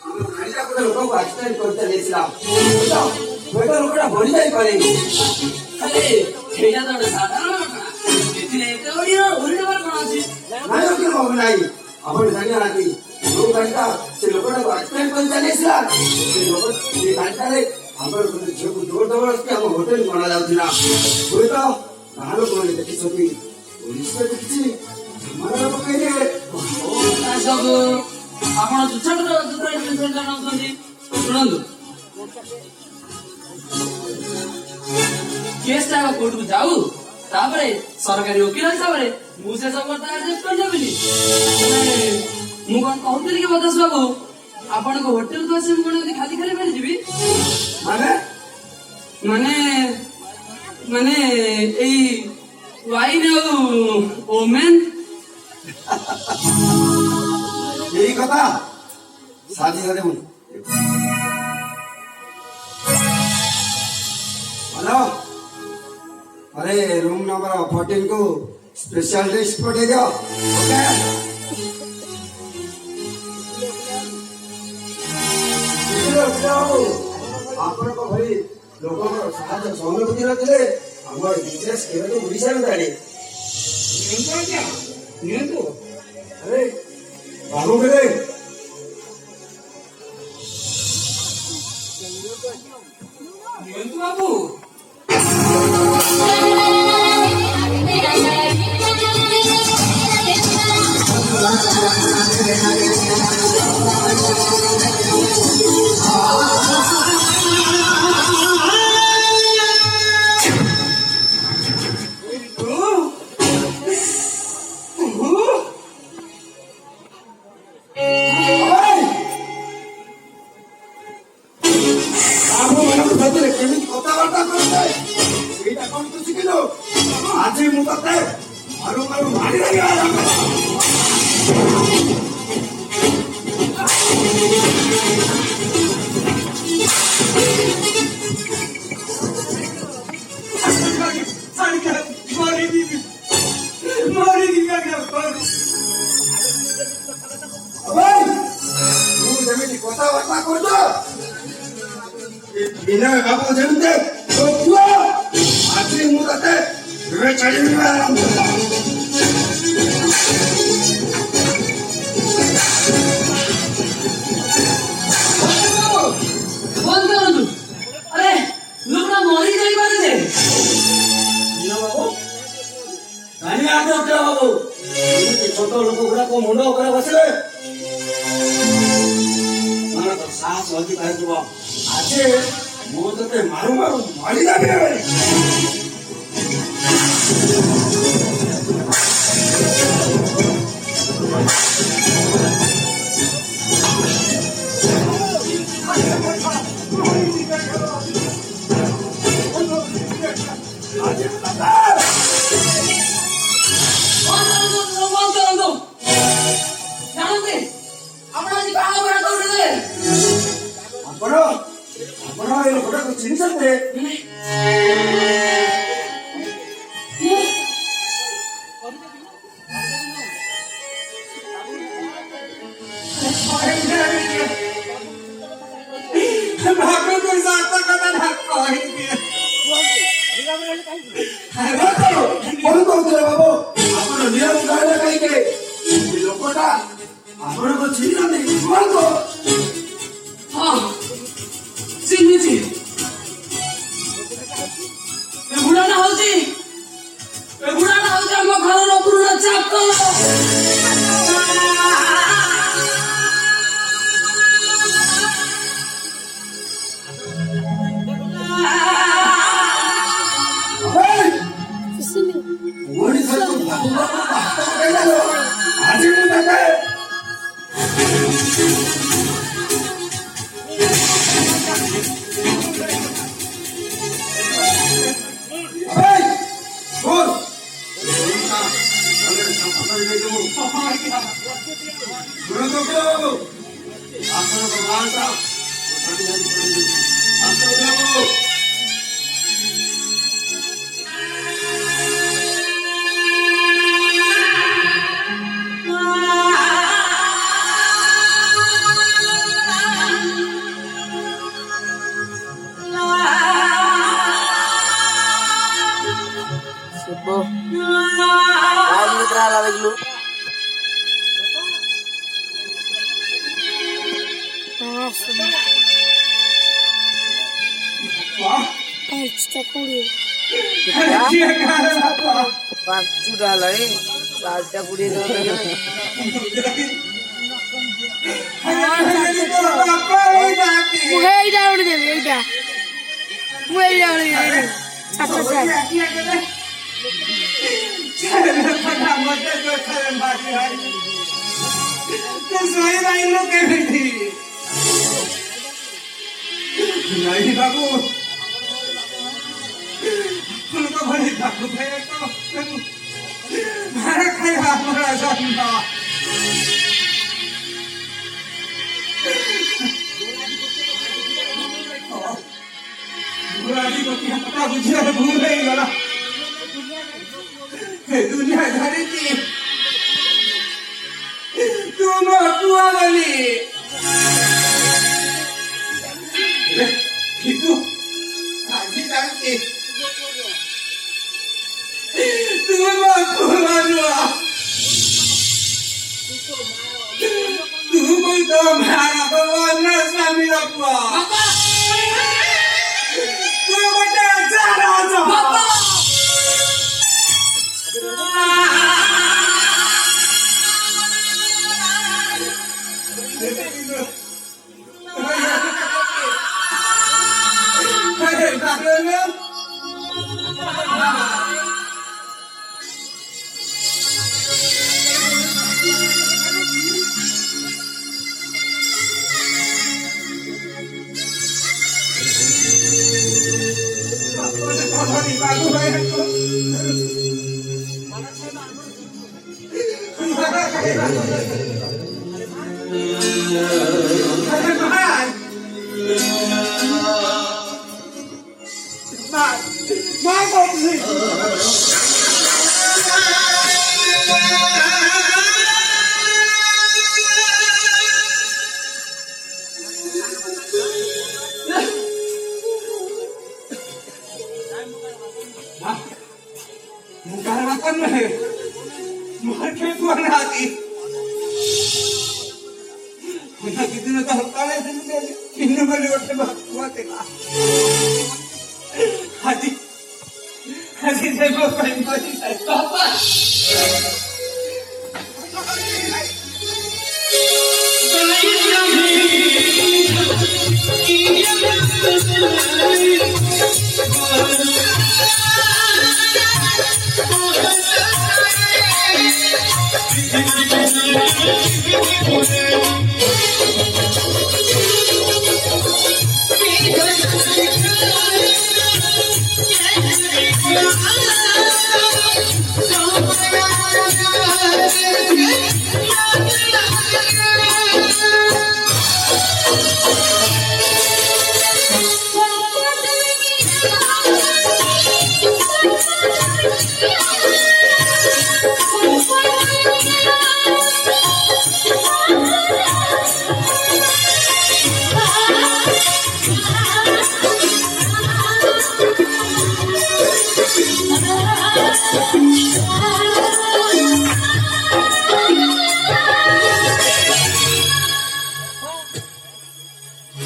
ଗାଡ଼ିଟା ଗୋଟେ ଲୋକକୁ ଆକ୍ସିଡେଣ୍ଟ କରିତେ ନେଇଥିଲା ହୁଏତ ଲୋକଟା ବଢି ଯାଇପାରେ। ଆରେ ସେଇଟା ତ ଗୋଟେ ସାଧାରଣ ଘଟଣା। ଏଥିରେ ଏତେ ଓଡିବାର କଣ ଅଛି? ନାଇଁ କି ବାବୁ ନାଇଁ, ଆପଣ ଜାଣିନାହାନ୍ତି ଯୋଉ ଗାଡ଼ିଟା ସେ ଲୋକଟାକୁ ଆକ୍ସିଡେଣ୍ଟ କରି ଚାଲିଥିଲା ସେ ଗାଡ଼ିଟାରେ ଆମର ଗୋଟେ ଝିଅକୁ ଜୋର ଜବରଦସ୍ତି ଆମ ହୋଟେଲ ଅଣାଯାଉଥିଲା। ହୁଏତ ବାହାର ଲୋକମାନେ ଦେଖିଛନ୍ତି, ପୋଲିସରେ ଦେଖିଛି, ଝାମଲା ପକେଇଲେ। ସବୁ ଆପଣ ଜଣାଉଛନ୍ତି। ଶୁଣନ୍ତୁ, କେସଟା କୋର୍ଟକୁ ଯାଉ, ତାପରେ ସରକାରୀ ଓକିଲ ହିସାବରେ ମୁଁ ସେ ସବୁ କଥା ଆଡଜଷ୍ଟ କରିଦେବିନି। ମୁଁ କଣ କହୁଥିଲି କି ବଦାସ ବାବୁ, ଆପଣଙ୍କ ହୋଟେଲକୁ ଆସି ମୁଁ କଣ ଏମିତି ଖାଲି ଖାଲି ଫେରିଯିବି? ମାନେ ମାନେ ଏଇ ୱାଇନ୍ ଆଉ ଓମେନ୍ यही कथा साथी साथी हेलो, अरे रूम नंबर 14 को स्पेशल लिस्ट पठे दियो। ओके ଆପଣଙ୍କ ଭଳି ଲୋକଙ୍କର ସାହାଯ୍ୟ ସହାନୁଭୂତି ନଥିଲେ ଆମର ବିଜନେସ୍ କେବେ ଓଡ଼ିଶା ଜାଣି ନିଅନ୍ତୁ। ଆରେ ବାବୁ କେବେ ନିଅନ୍ତୁ ବାବୁ। କେମିତି କଥାବାର୍ତ୍ତା କରୁଛେ ସେଇଟା କଣ ତୁ ଶିଖିଲୁ? ଆଜି ମୁଁ ତତେ ମାରୁ ମାରୁ ମାରି ଯେମିତି କଥାବାର୍ତ୍ତା କରୁଛ ବିନୟ ବାବୁ ଯେମିତି ଆଜି ମୁଁ ତତେ ଛାଡ଼ିବି। ଆରେ ଲୋକଟା ମରି ଯାଇପାରେ ଯେ ବାବୁ ଜାଣିବା ବାବୁ ଏମିତି ଛୋଟ ଲୋକ ଗୁଡାକ ମୁଣ୍ଡ ଉପରେ ବସିଲେ ମାନଙ୍କର ସାହସ ଅଧିକ ହେଇଯିବ। ଆଜି ମୁଁ ତତେ ମାରୁ ମାରୁ ମାରିଦେବି। ଜାଣନ୍ତି ଆପଣ ଆଜି ବାହାଘର କରୁଥିଲେ? ଆପଣ ଏ ଲୋକଟାକୁ ଚିହ୍ନିଛନ୍ତି? କଣ କହୁଥିଲେ ବାବୁ? ଆପଣ ନିୟମ କହିଲେ କାହିଁକି? ଲୋକଟା ଆପଣଙ୍କୁ ଚିହ୍ନିଛନ୍ତି? କୁହନ୍ତୁ। ହଁ ଚିହ୍ନିଛି। ଏଗୁଡ଼ାଟା ହଉଛି ଆମ ଘରର ପୁରୁଣା ଚାକର। ଆଜି ମୁଁ ତାকে বাচ্চুটা লাই চারটা পুড়িয়ে দেওয়া এইটা উড়ে দেবে এইটা এইটা উড়ে দেবে আচ্ছা नहीं बाबू उनको बड़ी बाबू भैया तो मारा खाया हमारा सामना बुराई को क्या पता मुझे भूल नहीं गया दुनिया धारी थी तुम कुआ वाली itu lagi nanti tunggu itu mana kawan sami apa tunggu cara apa Hadi saya mau main lagi saya.